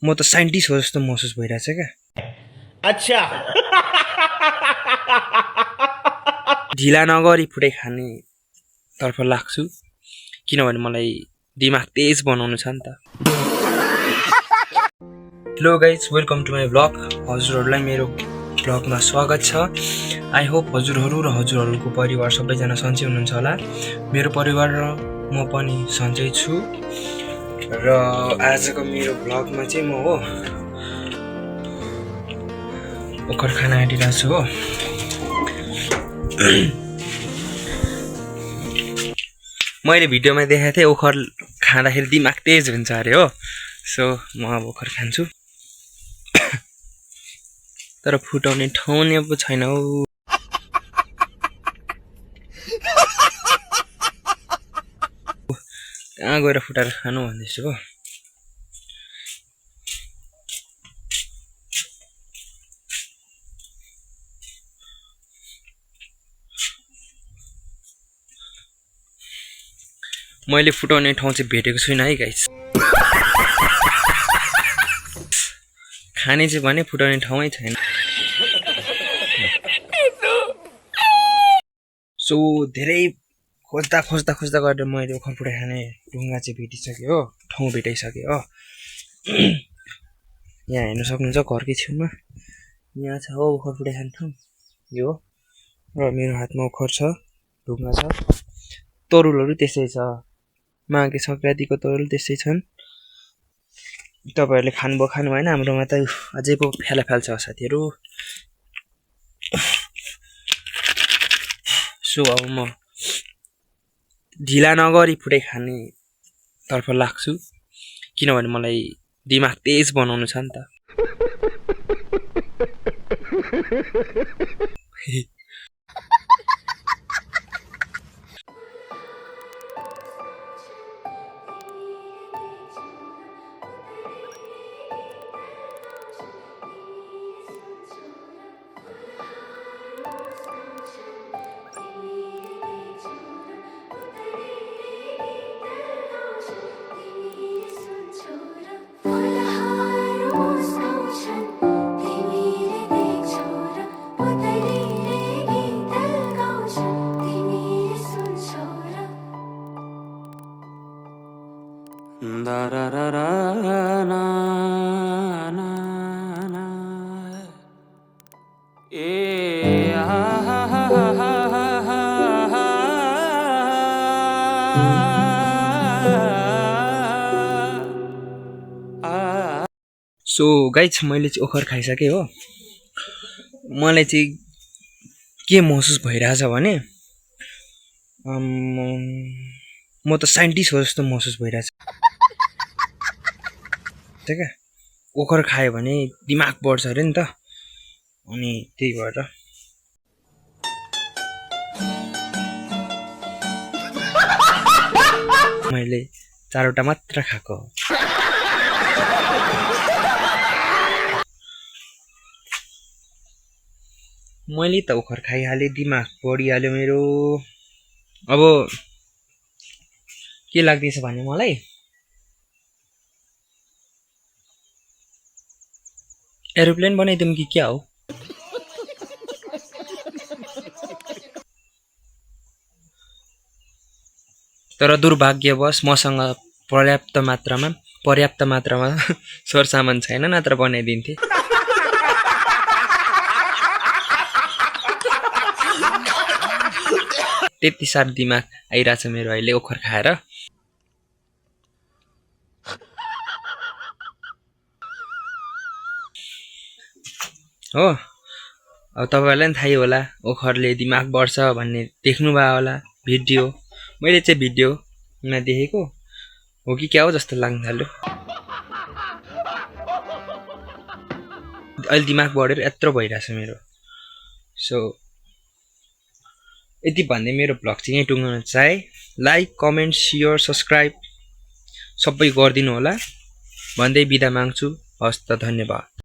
म त साइन्टिस्ट हो जस्तो महसुस भइरहेछ क्या। अच्छा ढिला नगरी फुटाइ खाने तर्फ लाग्छु, किनभने मलाई दिमाग तेज बनाउनु छ नि त। Hello guys, welcome to my blog. हजुरहरूलाई मेरो ब्लगमा स्वागत छ। आई होप हजुरहरू र हजुरहरूको परिवार सबैजना सन्चै हुनुहुन्छ होला। मेरो परिवार र म पनि सन्चै छु। र आजको मेरो ब्लगमा चाहिँ म ओखर खाना आँटिरहेको छु हो। मैले भिडियोमा देखाएको थिएँ ओखर खाँदाखेरि दिमाग तेज हुन्छ अरे हो। सो म अब ओखर खान्छु। तर फुटाउने ठाउँ नै अब छैन हौ। कहाँ गएर फुटाएर खानु भन्दैछु हो। मैले फुटाउने ठाउँ चाहिँ भेटेको छुइनँ है गाइस। खाने चाहिँ भने फुटाउने ठाउँै छैन। सो धेरै खोज्दा गरेर मैले ओखर फुटाइ खाने ढुङ्गा चाहिँ भेटिसकेँ हो, ठाउँ भेटाइसकेँ हो। यहाँ हेर्नु सक्नुहुन्छ घरकै छेउमा यहाँ छ हो ओखर फुटाइ खाने ठाउँ यो। र मेरो हातमा ओखर छ, ढुङ्गा छ, तरुलहरू त्यसै छ। माघे सङ्क्रान्तिको तरुल त्यस्तै छन्। तपाईँहरूले खानुभयो खानु भएन, हाम्रोमा त अझै पो फ्याला फ्याल्छ साथीहरू। सो अब म ढिला नगरी फुटाइ खाने तर्फ लाग्छु, किनभने मलाई दिमाग तेज बनाउनु छ नि त। सो गाइज, मैले चाहिँ ओखर खाइसकेँ हो। मलाई चाहिँ के महसुस भइरहेछ भने म त साइन्टिस्ट हो जस्तो महसुस भइरहेछ क्या। ओखर खायो भने दिमाग बढ्छ अरे नि त, अनि त्यही भएर मैले 4वटा मात्र खाएको। मैले त ओखर खाइहालेँ, दिमाग बढिहाल्यो मेरो। अब के लाग्दैछ भने मलाई एरोप्लेन बनाइदिउँ कि क्या हो। तर दुर्भाग्यवश मसँग पर्याप्त मात्रामा सरसामान छैन, नत्र बनाइदिन्थे। त्यति साह्रो दिमाग आइरहेछ मेरो अहिले ओखर खाएर हो। अब तपाईँहरूलाई पनि थाहै होला ओखरले दिमाग बढ्छ भन्ने, देख्नुभयो होला भिडियो। मैले चाहिँ भिडियोमा देखेको हो कि क्या हो जस्तो लाग्न थाल्यो। अहिले दिमाग बढेर यत्रो भइरहेछ मेरो। सो यति भन्दै मेरो ब्लग चाहिँ यहीँ टुङ्गाउन चाहे। लाइक, कमेन्ट, सेयर, सब्सक्राइब सबै गरिदिनु होला भन्दै बिदा माग्छु। हस् त, धन्यवाद।